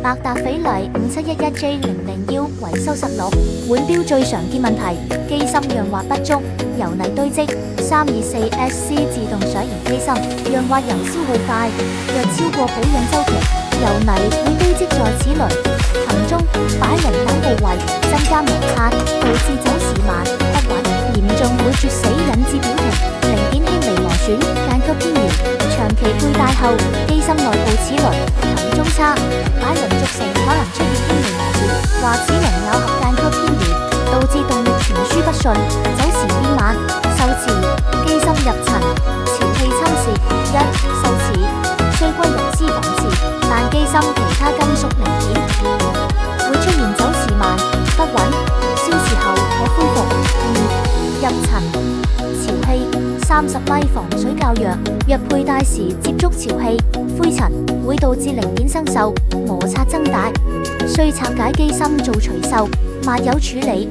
百達翡麗 5711J001 維修16。換錶最常見問題：機芯潤滑不足、油泥堆積。324SC 自動水銀機芯潤滑油消耗快，若超過保養週期，油泥會堆積在齒輪、行中、擺輪等部位，增加摩擦，導致走時慢、不穩，嚴重會猝死，引致表停。零件輕微磨損、間隙偏移，長期佩戴後，機心內部齒輪、行中差、擺輪續成，可能出現輕微磨損或齒輪咬合間隙偏移，導致動力傳輸不順，走時變慢。受磁、機心入塵、潮氣侵蝕。一、受磁雖歸螺絲防磁，但機心其他金屬零件會出現走時慢、不穩，消磁後可恢復。二、入塵、潮氣，30米防水較弱，若佩戴時接觸潮氣、灰塵，會導致零件生鏽、摩擦增大，需拆解機芯做除鏽、抹油處理。